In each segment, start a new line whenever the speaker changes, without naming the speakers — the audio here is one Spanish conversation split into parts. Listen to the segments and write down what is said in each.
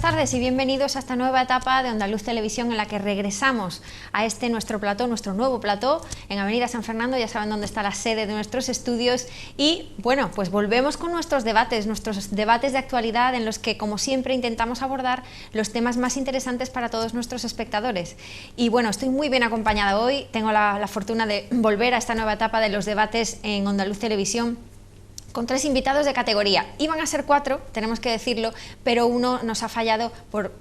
buenas tardes y bienvenidos a esta nueva etapa de Andaluz Televisión en la que regresamos a nuestro plató, nuestro nuevo plató en Avenida San Fernando. Ya saben dónde está la sede de nuestros estudios y bueno, pues volvemos con nuestros debates de actualidad en los que, como siempre, intentamos abordar los temas más interesantes para todos nuestros espectadores. Y bueno, estoy muy bien acompañada hoy, tengo la fortuna de volver a esta nueva etapa de los debates en Andaluz Televisión con 3 invitados de categoría. Iban a ser 4, tenemos que decirlo, pero uno nos ha fallado por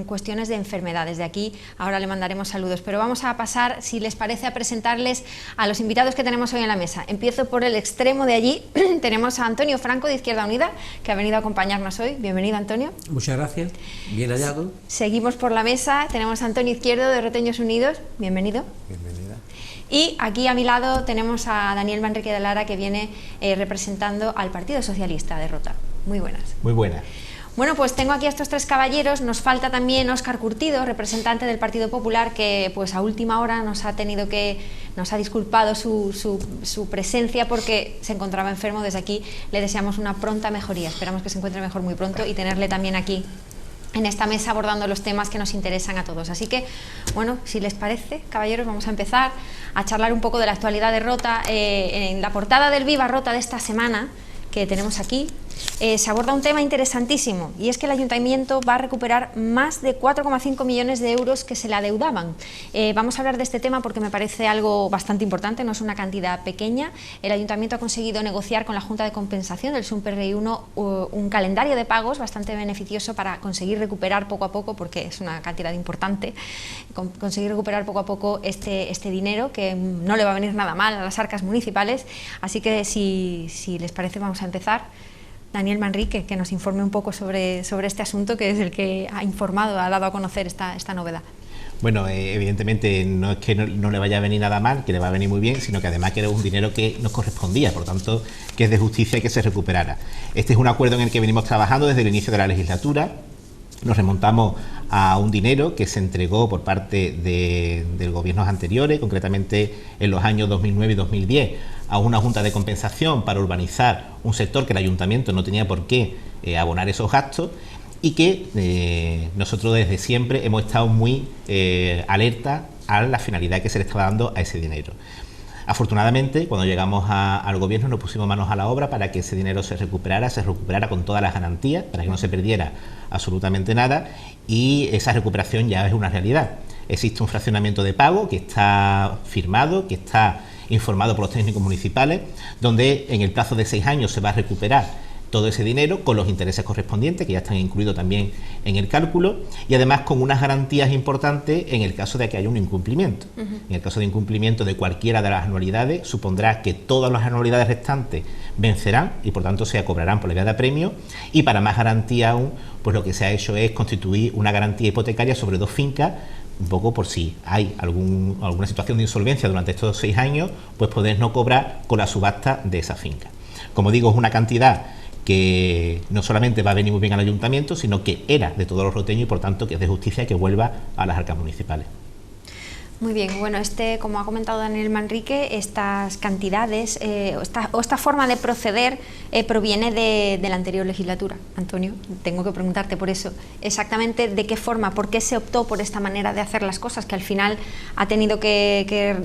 cuestiones de enfermedades. De aquí ahora le mandaremos saludos, pero vamos a pasar, si les parece, a presentarles a los invitados que tenemos hoy en la mesa. Empiezo por el extremo de allí. Tenemos a Antonio Franco, de Izquierda Unida, que ha venido a acompañarnos hoy. Bienvenido, Antonio.
Muchas gracias, bien hallado.
Seguimos por la mesa, tenemos a Antonio Izquierdo, de Reteños Unidos. Bienvenido.
Bienvenida.
Y aquí a mi lado tenemos a Daniel Manrique de Lara, que viene representando al Partido Socialista de Rota. Muy buenas.
Muy buenas.
Bueno, pues tengo aquí a estos 3 caballeros. Nos falta también Óscar Curtido, representante del Partido Popular, que pues a última hora nos ha disculpado su presencia porque se encontraba enfermo. Desde aquí le deseamos una pronta mejoría. Esperamos que se encuentre mejor muy pronto y tenerle también aquí en esta mesa abordando los temas que nos interesan a todos. Así que, bueno, si les parece, caballeros, vamos a empezar a charlar un poco de la actualidad de Rota. En la portada del Viva Rota de esta semana, que tenemos aquí, se aborda un tema interesantísimo, y es que el Ayuntamiento va a recuperar más de 4,5 millones de euros que se le adeudaban. Vamos a hablar de este tema porque me parece algo bastante importante, no es una cantidad pequeña. El Ayuntamiento ha conseguido negociar con la Junta de Compensación del SUMPRI1 un calendario de pagos bastante beneficioso para conseguir recuperar poco a poco, porque es una cantidad importante, conseguir recuperar poco a poco este dinero, que no le va a venir nada mal a las arcas municipales. Así que si les parece, vamos a empezar. Daniel Manrique, que nos informe un poco sobre este asunto, que es el que ha informado, ha dado a conocer esta novedad.
Bueno, evidentemente no es que no le vaya a venir nada mal, que le va a venir muy bien, sino que además que era un dinero que nos correspondía, por tanto que es de justicia que se recuperara. Este es un acuerdo en el que venimos trabajando desde el inicio de la legislatura. Nos remontamos a un dinero que se entregó por parte de gobiernos anteriores, concretamente en los años 2009 y 2010, a una junta de compensación para urbanizar un sector que el ayuntamiento no tenía por qué abonar esos gastos, y que nosotros desde siempre hemos estado muy alerta a la finalidad que se le estaba dando a ese dinero. Afortunadamente, cuando llegamos al gobierno, nos pusimos manos a la obra para que ese dinero se recuperara con todas las garantías, para que no se perdiera absolutamente nada, y esa recuperación ya es una realidad. Existe un fraccionamiento de pago que está firmado, que está informado por los técnicos municipales, donde en el plazo de 6 años se va a recuperar todo ese dinero con los intereses correspondientes, que ya están incluidos también en el cálculo, y además con unas garantías importantes en el caso de que haya un incumplimiento. En el caso de incumplimiento de cualquiera de las anualidades, supondrá que todas las anualidades restantes vencerán y por tanto se cobrarán por la vía de premio, y para más garantía aún, pues lo que se ha hecho es constituir una garantía hipotecaria sobre 2 fincas, un poco por si hay alguna situación de insolvencia durante estos 6 años, pues poder no cobrar con la subasta de esa finca. Como digo, es una cantidad que no solamente va a venir muy bien al ayuntamiento, sino que era de todos los roteños y por tanto que es de justicia que vuelva a las arcas municipales.
Muy bien, bueno, como ha comentado Daniel Manrique, estas cantidades o esta forma de proceder proviene de la anterior legislatura. Antonio, tengo que preguntarte por eso, exactamente de qué forma, por qué se optó por esta manera de hacer las cosas, que al final ha tenido que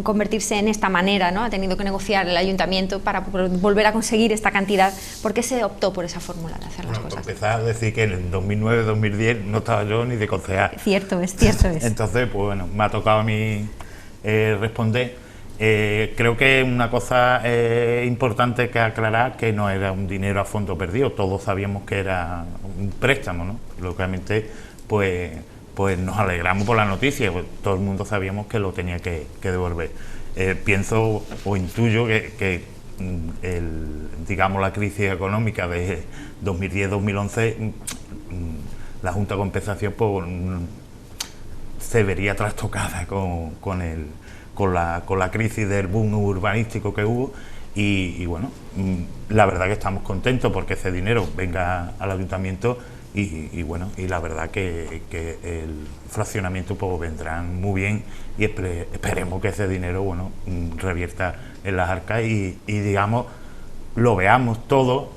convertirse en esta manera, ¿no? Ha tenido que negociar el ayuntamiento para volver a conseguir esta cantidad. ¿Por qué se optó por esa fórmula de hacer las cosas?
Para empezar a decir que en el 2009-2010 no estaba yo ni de concejal.
Cierto es.
Entonces, pues bueno, me ha tocado a mí responder. Creo que una cosa importante que aclarar, que no era un dinero a fondo perdido, todos sabíamos que era un préstamo, ¿no? Lógicamente, pues nos alegramos por la noticia, pues todo el mundo sabíamos que lo tenía que devolver. Pienso o intuyo que digamos la crisis económica de 2010-2011, la Junta de Compensación pues, se vería trastocada con la crisis del boom urbanístico que hubo, y bueno, la verdad que estamos contentos porque ese dinero venga al ayuntamiento, y bueno, y la verdad que el fraccionamiento pues vendrá muy bien, y esperemos que ese dinero, bueno, revierta en las arcas y digamos lo veamos todo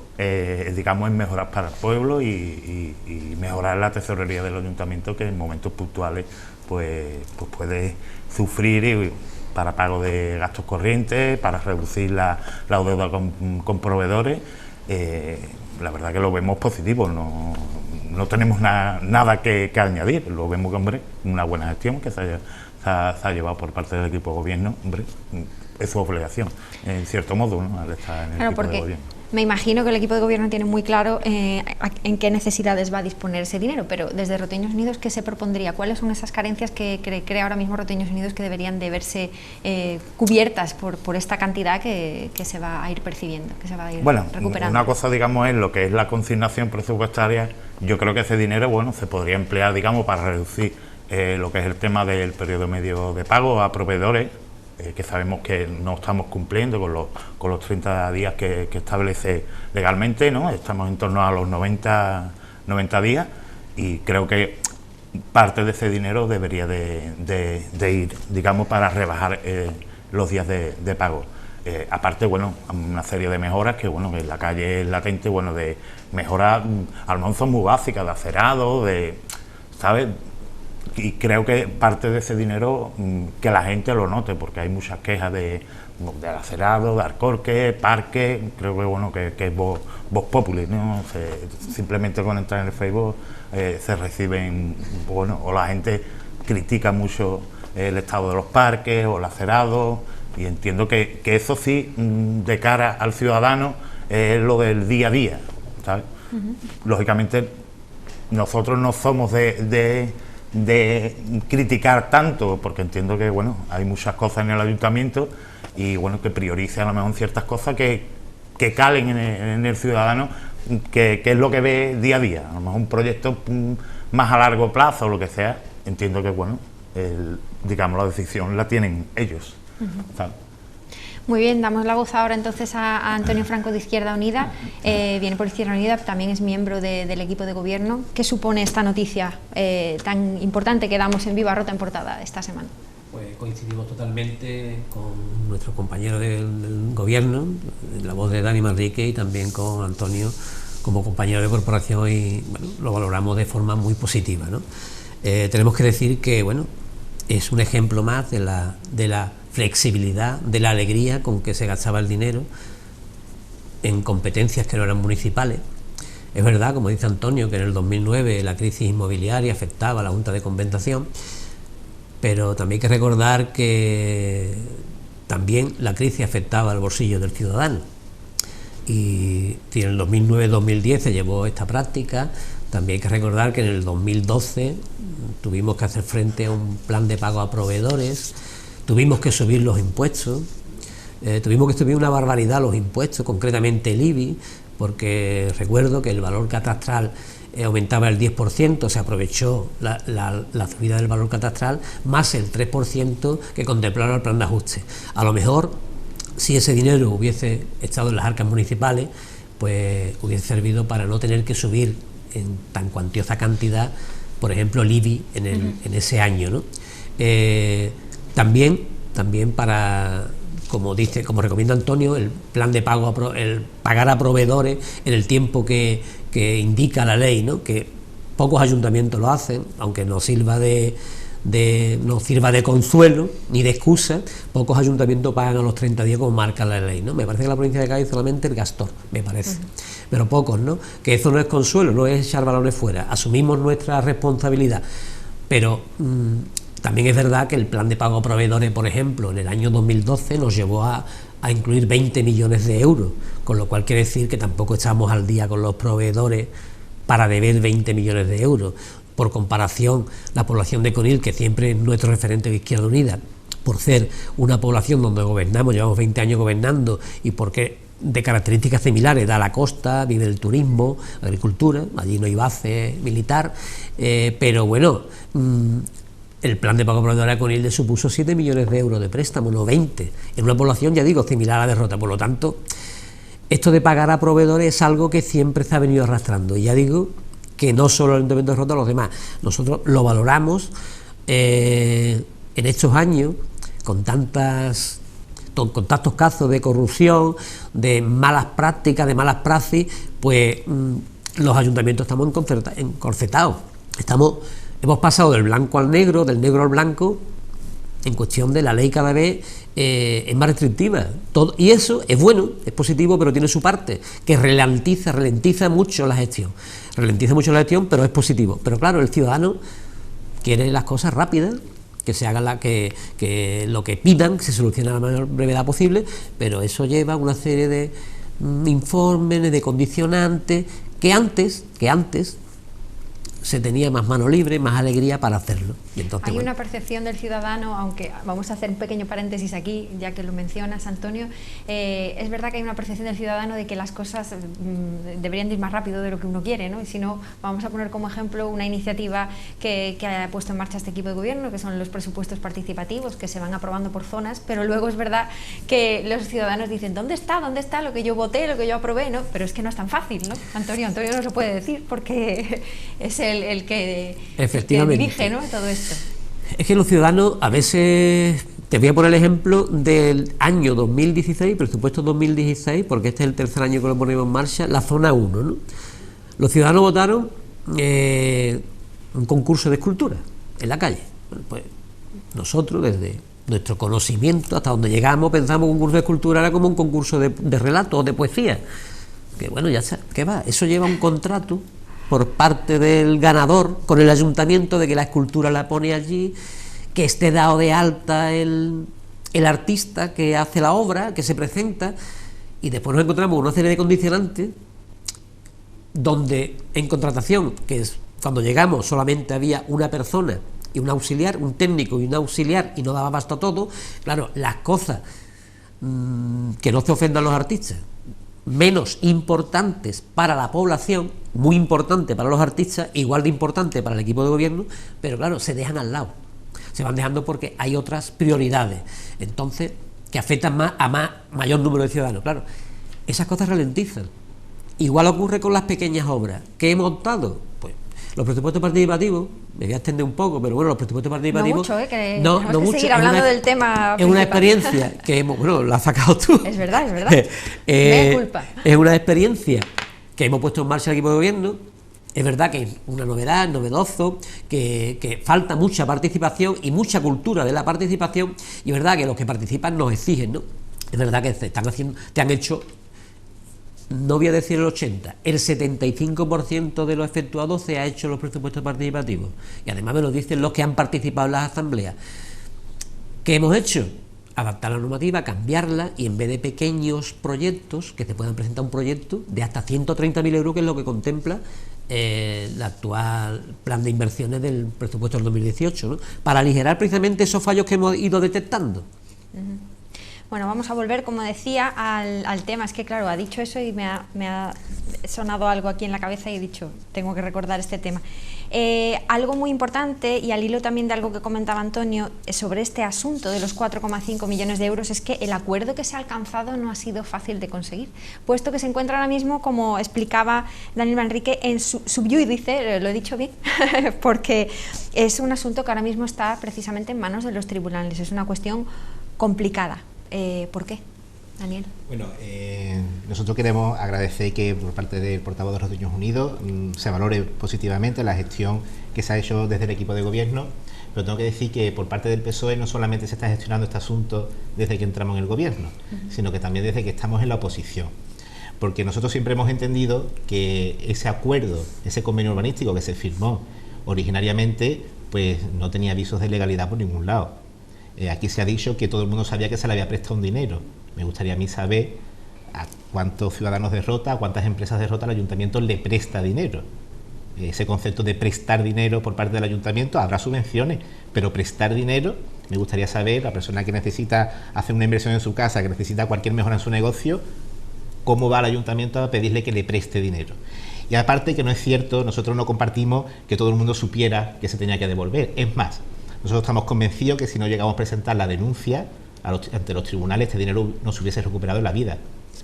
digamos, en mejoras para el pueblo y mejorar la tesorería del ayuntamiento, que en momentos puntuales pues puede sufrir para pago de gastos corrientes, para reducir la deuda con proveedores. La verdad que lo vemos positivo, no tenemos nada que añadir, lo vemos que, hombre, una buena gestión que se ha llevado por parte del equipo de gobierno, hombre, es su obligación, en cierto modo, ¿no?, al estar en el equipo de gobierno.
Me imagino que el equipo de gobierno tiene muy claro en qué necesidades va a disponer ese dinero, pero desde Roteños Unidos, ¿qué se propondría? ¿Cuáles son esas carencias que cree ahora mismo Roteños Unidos que deberían de verse cubiertas por esta cantidad que se va a ir percibiendo, que se va a ir recuperando?
Una cosa, digamos, es lo que es la consignación presupuestaria. Yo creo que ese dinero, bueno, se podría emplear, digamos, para reducir lo que es el tema del periodo medio de pago a proveedores, que sabemos que no estamos cumpliendo con los 30 días que establece legalmente, ¿no? Estamos en torno a los 90 días, y creo que parte de ese dinero debería de ir, digamos, para rebajar los días de pago. Aparte, bueno, una serie de mejoras que, bueno, que en la calle es latente, bueno, de mejoras, a lo mejor son muy básicas, de acerado, ¿sabes? Y creo que parte de ese dinero, que la gente lo note, porque hay muchas quejas del acerado, de Alcorque, parque. Creo que, bueno, que es voz populi, ¿no? Simplemente con entrar en el Facebook se reciben, bueno, o la gente critica mucho el estado de los parques o el acerado, y entiendo que eso sí, de cara al ciudadano, es lo del día a día, ¿sabes? Lógicamente nosotros no somos de criticar tanto, porque entiendo que, bueno, hay muchas cosas en el ayuntamiento, y, bueno, que priorice a lo mejor ciertas cosas que calen en el ciudadano, que es lo que ve día a día. A lo mejor un proyecto más a largo plazo o lo que sea, entiendo que, bueno, digamos, la decisión la tienen ellos, ¿sabes?
Muy bien, damos la voz ahora entonces a Antonio Franco, de Izquierda Unida. Viene por Izquierda Unida, también es miembro del equipo de gobierno. ¿Qué supone esta noticia tan importante que damos en Viva Rota en portada esta semana?
Pues coincidimos totalmente con nuestro compañero del gobierno, la voz de Dani Manrique, y también con Antonio como compañero de corporación, y, bueno, lo valoramos de forma muy positiva, ¿no? Tenemos que decir que, bueno, es un ejemplo más de la flexibilidad, de la alegría con que se gastaba el dinero en competencias que no eran municipales. Es verdad, como dice Antonio, que en el 2009 la crisis inmobiliaria afectaba a la Junta de Conventación, pero también hay que recordar que también la crisis afectaba al bolsillo del ciudadano, y en el 2009-2010 se llevó esta práctica. También hay que recordar que en el 2012 tuvimos que hacer frente a un plan de pago a proveedores, tuvimos que subir los impuestos, tuvimos que subir una barbaridad los impuestos, concretamente el IBI, porque recuerdo que el valor catastral aumentaba el 10%, se aprovechó la subida del valor catastral, más el 3% que contemplaba el plan de ajuste. A lo mejor, si ese dinero hubiese estado en las arcas municipales, pues hubiese servido para no tener que subir en tan cuantiosa cantidad, por ejemplo, el IBI en ese año, ¿no? También para, como recomienda Antonio, el plan de pago, el pagar a proveedores en el tiempo que indica la ley, ¿no? Que pocos ayuntamientos lo hacen, aunque no sirva de consuelo ni de excusa. Pocos ayuntamientos pagan a los 30 días como marca la ley, ¿no? Me parece que la provincia de Cádiz solamente el Gastor, me parece, pero pocos, ¿no? Que eso no es consuelo, no es echar balones fuera, asumimos nuestra responsabilidad, pero también es verdad que el plan de pago a proveedores, por ejemplo, en el año 2012 nos llevó a incluir 20 millones de euros, con lo cual quiere decir que tampoco estamos al día con los proveedores para deber 20 millones de euros. Por comparación, la población de Conil, que siempre es nuestro referente de Izquierda Unida, por ser una población donde gobernamos, llevamos 20 años gobernando, y porque de características similares, da la costa, vive el turismo, agricultura, allí no hay base militar, pero bueno, el plan de pago proveedor a Conil le supuso 7 millones de euros de préstamo, no 20, en una población, ya digo, similar a la de Rota. Por lo tanto, esto de pagar a proveedores es algo que siempre se ha venido arrastrando, y ya digo que no solo el Ayuntamiento de Rota, los demás, nosotros lo valoramos en estos años, con tantas tantos casos de corrupción, de malas prácticas, de malas praxis, pues los ayuntamientos estamos encorsetados. Hemos pasado del blanco al negro, del negro al blanco, en cuestión de la ley cada vez es más restrictiva. Y eso es bueno, es positivo, pero tiene su parte, que ralentiza mucho la gestión. Ralentiza mucho la gestión, pero es positivo. Pero claro, el ciudadano quiere las cosas rápidas, que se haga que lo que pidan, que se solucione a la mayor brevedad posible, pero eso lleva una serie de informes, de condicionantes, que antes se tenía más mano libre, más alegría para hacerlo. Y entonces,
hay una percepción del ciudadano, aunque vamos a hacer un pequeño paréntesis aquí, ya que lo mencionas, Antonio, es verdad que hay una percepción del ciudadano de que las cosas deberían ir más rápido de lo que uno quiere, ¿no? Y si no, vamos a poner como ejemplo una iniciativa que ha puesto en marcha este equipo de gobierno, que son los presupuestos participativos, que se van aprobando por zonas, pero luego es verdad que los ciudadanos dicen, ¿dónde está lo que yo voté, lo que yo aprobé? ¿No? Pero es que no es tan fácil, ¿no? Antonio no se puede decir, porque es el que dirige, ¿no?, todo esto.
Es que los ciudadanos a veces, te voy a poner el ejemplo del año 2016, presupuesto 2016, porque este es el tercer año que lo ponemos en marcha, la zona 1, ¿no? Los ciudadanos votaron un concurso de escultura en la calle. Bueno, pues nosotros, desde nuestro conocimiento hasta donde llegamos, pensamos que un concurso de escultura era como un concurso de relatos o de poesía. Que bueno, ya está, ¿qué va? Eso lleva un contrato por parte del ganador con el ayuntamiento de que la escultura la pone allí, que esté dado de alta el artista que hace la obra, que se presenta, y después nos encontramos con una serie de condicionantes donde en contratación, que es cuando llegamos solamente había una persona y un auxiliar, un técnico y un auxiliar, y no daba abasto a todo. Claro, las cosas que no se ofendan los artistas, menos importantes para la población, muy importante para los artistas, igual de importante para el equipo de gobierno, pero claro, se dejan al lado, se van dejando porque hay otras prioridades, entonces, que afectan más a mayor número de ciudadanos. Claro, esas cosas ralentizan. Igual ocurre con las pequeñas obras. ¿Qué hemos optado? Pues los presupuestos participativos, me voy a extender un poco, pero bueno, los presupuestos participativos...
No mucho, que
no
tenemos que
mucho,
seguir hablando del tema
es una experiencia que hemos... Bueno, la has sacado tú.
Es verdad. Me culpa.
Es una experiencia que hemos puesto en marcha el equipo de gobierno. Es verdad que es una novedad, novedoso, que falta mucha participación y mucha cultura de la participación, y es verdad que los que participan nos exigen, ¿no? Es verdad que te han hecho... No voy a decir el 80, el 75% de lo efectuado se ha hecho en los presupuestos participativos. Y además me lo dicen los que han participado en las asambleas. ¿Qué hemos hecho? Adaptar la normativa, cambiarla, y en vez de pequeños proyectos, que se puedan presentar un proyecto de hasta 130.000 euros, que es lo que contempla el actual plan de inversiones del presupuesto del 2018, ¿no? Para aligerar precisamente esos fallos que hemos ido detectando.
Bueno, vamos a volver, como decía, al tema. Es que, claro, ha dicho eso y me ha sonado algo aquí en la cabeza y he dicho, tengo que recordar este tema. Algo muy importante, y al hilo también de algo que comentaba Antonio, sobre este asunto de los 4,5 millones de euros, es que el acuerdo que se ha alcanzado no ha sido fácil de conseguir, puesto que se encuentra ahora mismo, como explicaba Daniel Manrique, en subyúdice, lo he dicho bien, porque es un asunto que ahora mismo está precisamente en manos de los tribunales, es una cuestión complicada. ¿Por qué, Daniel?
Bueno, nosotros queremos agradecer que por parte del portavoz de los Niños Unidos se valore positivamente la gestión que se ha hecho desde el equipo de gobierno, pero tengo que decir que por parte del PSOE no solamente se está gestionando este asunto desde que entramos en el gobierno, sino que también desde que estamos en la oposición, porque nosotros siempre hemos entendido que ese acuerdo, ese convenio urbanístico que se firmó originariamente, pues no tenía avisos de legalidad por ningún lado. Aquí se ha dicho que todo el mundo sabía que se le había prestado un dinero. Me gustaría a mí saber a cuántos ciudadanos de Rota, a cuántas empresas de Rota el ayuntamiento le presta dinero. Ese concepto de prestar dinero por parte del ayuntamiento, habrá subvenciones, pero prestar dinero, me gustaría saber, la persona que necesita hacer una inversión en su casa, que necesita cualquier mejora en su negocio, cómo va el ayuntamiento a pedirle que le preste dinero. Y aparte que no es cierto, nosotros no compartimos que todo el mundo supiera que se tenía que devolver. Es más, nosotros estamos convencidos que si no llegamos a presentar la denuncia ante los tribunales, este dinero no se hubiese recuperado en la vida.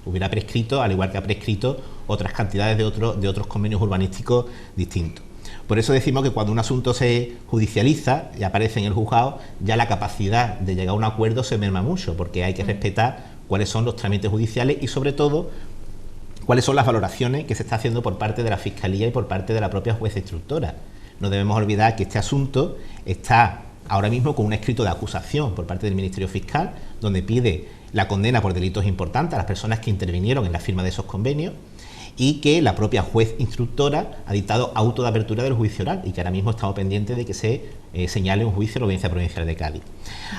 Hubiera prescrito, al igual que ha prescrito otras cantidades de otros convenios urbanísticos distintos. Por eso decimos que cuando un asunto se judicializa y aparece en el juzgado, ya la capacidad de llegar a un acuerdo se merma mucho, porque hay que respetar cuáles son los trámites judiciales y, sobre todo, cuáles son las valoraciones que se está haciendo por parte de la Fiscalía y por parte de la propia jueza instructora. No debemos olvidar que este asunto está ahora mismo con un escrito de acusación por parte del Ministerio Fiscal, donde pide la condena por delitos importantes a las personas que intervinieron en la firma de esos convenios, y que la propia juez instructora ha dictado auto de apertura del juicio oral y que ahora mismo estamos pendientes de que se señale un juicio en la Audiencia Provincial de Cádiz.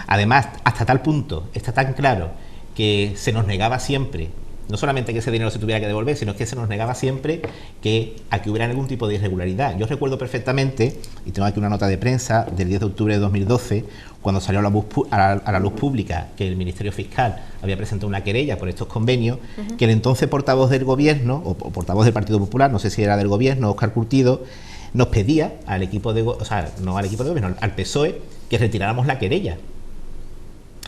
Además, hasta tal punto, está tan claro que se nos negaba siempre, no solamente que ese dinero se tuviera que devolver, sino que se nos negaba siempre que hubiera algún tipo de irregularidad. Yo recuerdo perfectamente, y tengo aquí una nota de prensa del 10 de octubre de 2012, cuando salió a la luz pública que el Ministerio Fiscal había presentado una querella por estos convenios, que el entonces portavoz del Gobierno, o portavoz del Partido Popular, no sé si era del Gobierno, Óscar Curtido, nos pedía al equipo de, o sea, no al equipo de Gobierno, al PSOE, que retiráramos la querella.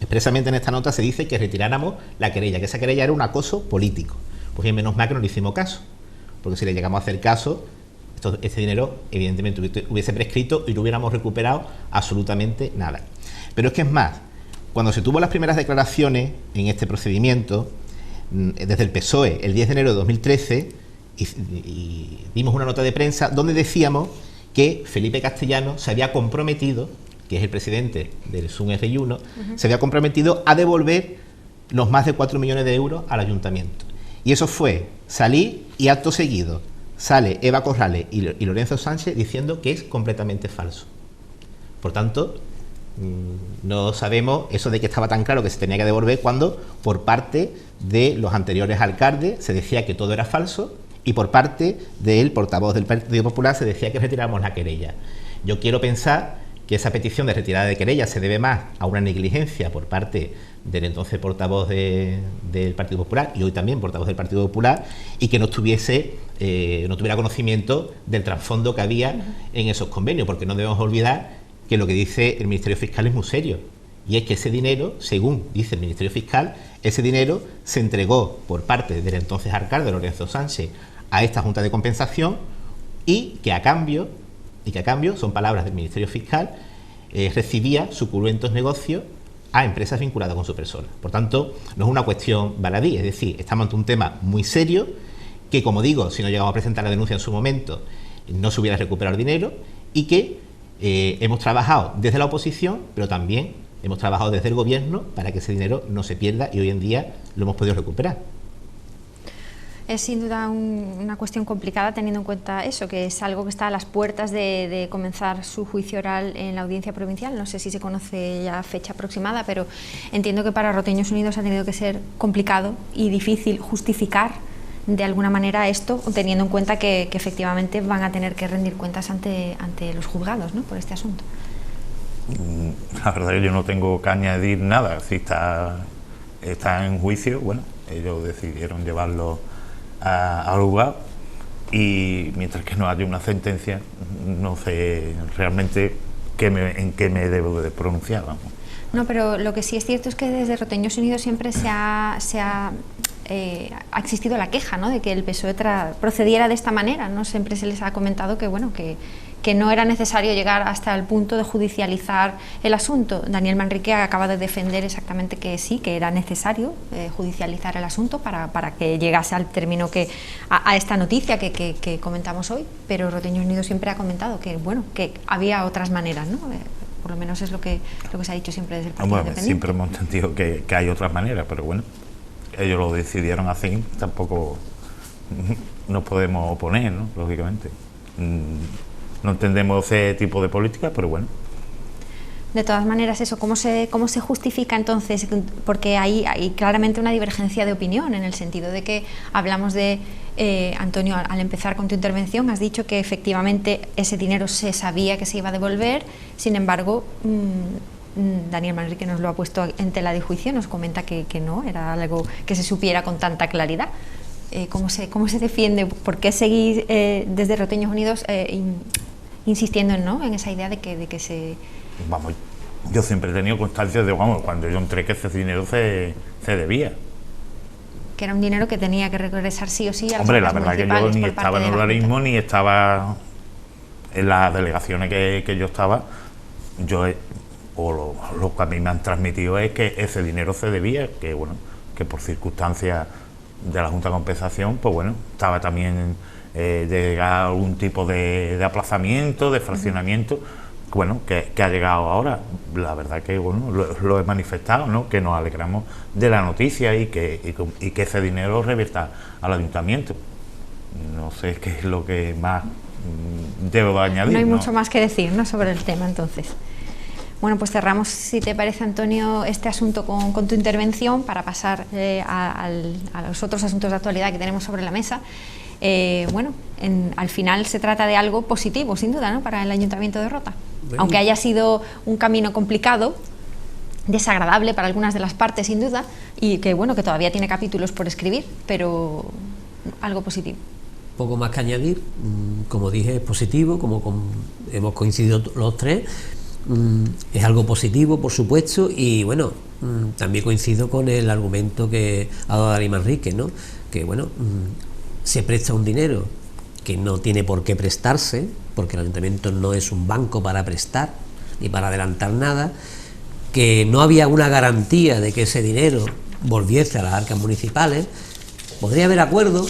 Expresamente en esta nota se dice que retiráramos la querella, que esa querella era un acoso político. Pues bien, menos mal que no le hicimos caso, porque si le llegamos a hacer caso, este dinero evidentemente hubiese prescrito y no hubiéramos recuperado absolutamente nada. Pero es que es más, cuando se tuvo las primeras declaraciones en este procedimiento, desde el PSOE, el 10 de enero de 2013, y dimos una nota de prensa donde decíamos que Felipe Castellano se había comprometido, que es el presidente del SUN R1, se había comprometido a devolver los más de 4 millones de euros al ayuntamiento. Y eso fue salir y acto seguido sale Eva Corrales y Lorenzo Sánchez diciendo que es completamente falso. Por tanto, no sabemos eso de que estaba tan claro que se tenía que devolver cuando por parte de los anteriores alcaldes se decía que todo era falso y por parte del portavoz del Partido Popular se decía que retiráramos la querella. Yo quiero pensar que esa petición de retirada de querella se debe más a una negligencia por parte del entonces portavoz del Partido Popular y hoy también portavoz del Partido Popular, y que no tuviera conocimiento del trasfondo que había en esos convenios, porque no debemos olvidar que lo que dice el Ministerio Fiscal es muy serio, y es que ese dinero, según dice el Ministerio Fiscal, ese dinero se entregó por parte del entonces alcalde Lorenzo Sánchez a esta Junta de Compensación y que a cambio, son palabras del Ministerio Fiscal, recibía suculentos negocios a empresas vinculadas con su persona. Por tanto, no es una cuestión baladí, es decir, estamos ante un tema muy serio que, como digo, si no llegamos a presentar la denuncia en su momento, no se hubiera recuperado el dinero, y que hemos trabajado desde la oposición, pero también hemos trabajado desde el Gobierno para que ese dinero no se pierda, y hoy en día lo hemos podido recuperar.
Es sin duda una cuestión complicada, teniendo en cuenta eso, que es algo que está a las puertas de comenzar su juicio oral en la Audiencia Provincial. No sé si se conoce ya fecha aproximada, pero entiendo que para Roteños Unidos ha tenido que ser complicado y difícil justificar de alguna manera esto, teniendo en cuenta que efectivamente van a tener que rendir cuentas ante los juzgados, ¿no?, por este asunto.
La verdad es que yo no tengo que añadir nada. Si está en juicio, bueno, ellos decidieron llevarlo al lugar, y mientras que no haya una sentencia no sé realmente en qué me debo de pronunciar, vamos.
No, pero lo que sí es cierto es que desde Roteños Unidos siempre ha existido la queja, ¿no?, de que el PSOE procediera de esta manera, ¿no? Siempre se les ha comentado que, bueno, que no era necesario llegar hasta el punto de judicializar el asunto. Daniel Manrique acaba de defender exactamente que sí, que era necesario judicializar el asunto para que llegase al término a esta noticia que comentamos hoy, pero Roteños Unidos siempre ha comentado que, bueno, que había otras maneras, ¿no? Por lo menos es lo que se ha dicho siempre desde el Partido Independiente.
Siempre hemos entendido que hay otras maneras, pero bueno, ellos lo decidieron así, tampoco nos podemos oponer, ¿no?, lógicamente. No entendemos ese tipo de política, pero bueno.
De todas maneras, eso, ¿cómo se justifica entonces? Porque hay claramente una divergencia de opinión, en el sentido de que hablamos de, Antonio, al empezar con tu intervención, has dicho que efectivamente ese dinero se sabía que se iba a devolver, sin embargo, Daniel Manrique nos lo ha puesto en tela de juicio, nos comenta que no, era algo que se supiera con tanta claridad. ¿Cómo se defiende? ¿Por qué seguís desde Roteños Unidos insistiendo en esa idea de que se...
Vamos, yo siempre he tenido constancia de, cuando yo entré, que ese dinero se debía.
Que era un dinero que tenía que regresar sí o sí a las
la verdad que yo ni estaba en el organismo ni estaba en las delegaciones que yo estaba, lo que a mí me han transmitido es que ese dinero se debía, que bueno, que por circunstancias de la Junta de Compensación, pues bueno, estaba también de llegar algún tipo de aplazamiento, de fraccionamiento, bueno, que ha llegado ahora. La verdad que bueno, lo he manifestado, ¿no? Que nos alegramos de la noticia y que ese dinero revierta al ayuntamiento. No sé qué es lo que más debo añadir.
No hay mucho más que decir, ¿no?, sobre el tema, entonces. Bueno, pues cerramos, si te parece, Antonio, este asunto con tu intervención para pasar a los otros asuntos de actualidad que tenemos sobre la mesa. Bueno, al final se trata de algo positivo, sin duda, ¿no?, para el Ayuntamiento de Rota. Bueno. Aunque haya sido un camino complicado, desagradable para algunas de las partes, sin duda, y que bueno, que todavía tiene capítulos por escribir, pero algo positivo.
Poco más que añadir, como dije, es positivo, como hemos coincidido los tres, es algo positivo, por supuesto, y bueno, también coincido con el argumento que ha dado Dani Manrique, ¿no?, que bueno, se presta un dinero que no tiene por qué prestarse, porque el ayuntamiento no es un banco para prestar ni para adelantar nada, que no había una garantía de que ese dinero volviese a las arcas municipales. Podría haber acuerdo,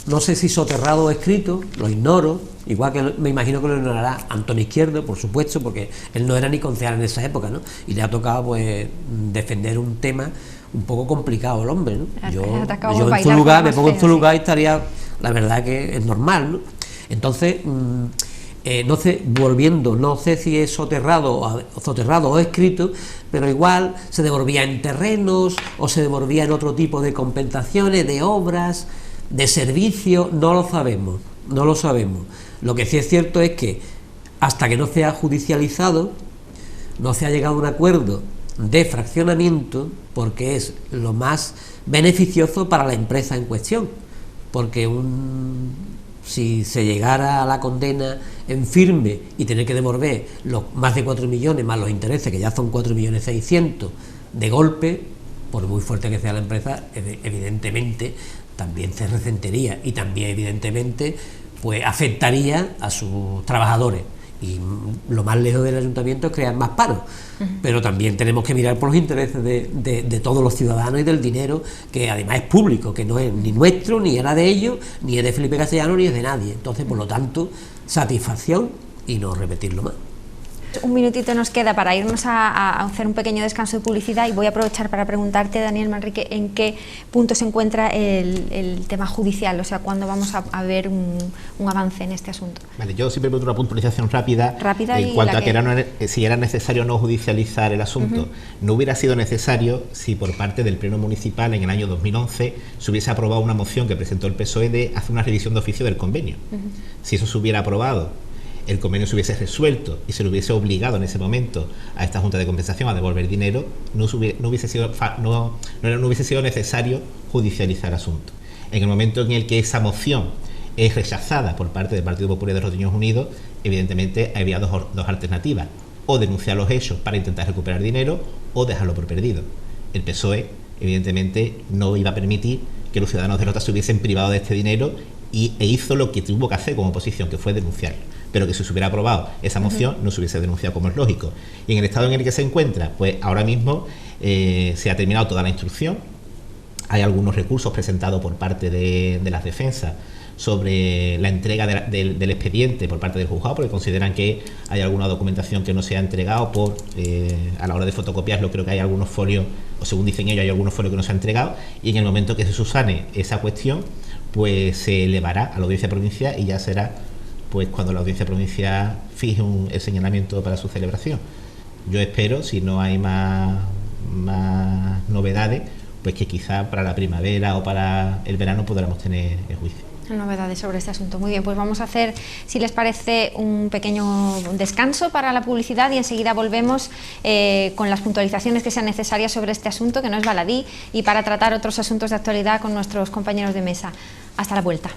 no sé si soterrado o escrito, lo ignoro, igual que me imagino que lo ignorará Antonio Izquierdo, por supuesto, porque él no era ni concejal en esa época, ¿no?, y le ha tocado pues defender un tema un poco complicado al hombre, ¿no? Yo en su lugar, me pongo en su lugar y estaría, la verdad que es normal, ¿no? Entonces, no sé, volviendo, no sé si es soterrado o escrito, pero igual se devolvía en terrenos o se devolvía en otro tipo de compensaciones, de obras, de servicios, no lo sabemos. Lo que sí es cierto es que hasta que no se ha judicializado, no se ha llegado a un acuerdo de fraccionamiento, porque es lo más beneficioso para la empresa en cuestión, porque si se llegara a la condena en firme y tener que devolver los más de 4 millones más los intereses, que ya son 4.600.000 de golpe, por muy fuerte que sea la empresa, evidentemente también se resentiría y también evidentemente pues afectaría a sus trabajadores, y lo más lejos del ayuntamiento es crear más paro. Pero también tenemos que mirar por los intereses de todos los ciudadanos y del dinero, que además es público, que no es ni nuestro, ni era de ellos, ni es de Felipe Castellano, ni es de nadie. Entonces, por lo tanto, satisfacción y no repetirlo más.
Un minutito nos queda para irnos a hacer un pequeño descanso de publicidad, y voy a aprovechar para preguntarte, Daniel Manrique, en qué punto se encuentra el tema judicial, o sea, cuándo vamos a ver un avance en este asunto. Vale,
yo siempre pregunto una puntualización rápida en cuanto a que si era necesario o no judicializar el asunto. No hubiera sido necesario si por parte del Pleno Municipal en el año 2011 se hubiese aprobado una moción que presentó el PSOE de hacer una revisión de oficio del convenio. Si eso se hubiera aprobado, el convenio se hubiese resuelto y se le hubiese obligado en ese momento a esta Junta de Compensación a devolver dinero, no hubiese sido necesario judicializar el asunto. En el momento en el que esa moción es rechazada por parte del Partido Popular de los Niños Unidos, evidentemente había dos alternativas: o denunciar los hechos para intentar recuperar dinero, o dejarlo por perdido. El PSOE evidentemente no iba a permitir que los ciudadanos de Rota se hubiesen privado de este dinero, e hizo lo que tuvo que hacer como oposición, que fue denunciarlo. Pero que si se hubiera aprobado esa moción, no se hubiese denunciado, como es lógico. Y en el estado en el que se encuentra, pues ahora mismo se ha terminado toda la instrucción. Hay algunos recursos presentados por parte de las defensas sobre la entrega del expediente por parte del juzgado, porque consideran que hay alguna documentación que no se ha entregado a la hora de fotocopiarlo. Creo que hay algunos folios, o según dicen ellos, hay algunos folios que no se han entregado, y en el momento que se subsane esa cuestión, pues se elevará a la audiencia provincial, y ya será pues cuando la audiencia provincial fije el señalamiento para su celebración. Yo espero, si no hay más novedades, pues que quizá para la primavera o para el verano podamos tener el juicio.
Novedades sobre este asunto. Muy bien, pues vamos a hacer, si les parece, un pequeño descanso para la publicidad, y enseguida volvemos con las puntualizaciones que sean necesarias sobre este asunto, que no es baladí, y para tratar otros asuntos de actualidad con nuestros compañeros de mesa. Hasta la vuelta.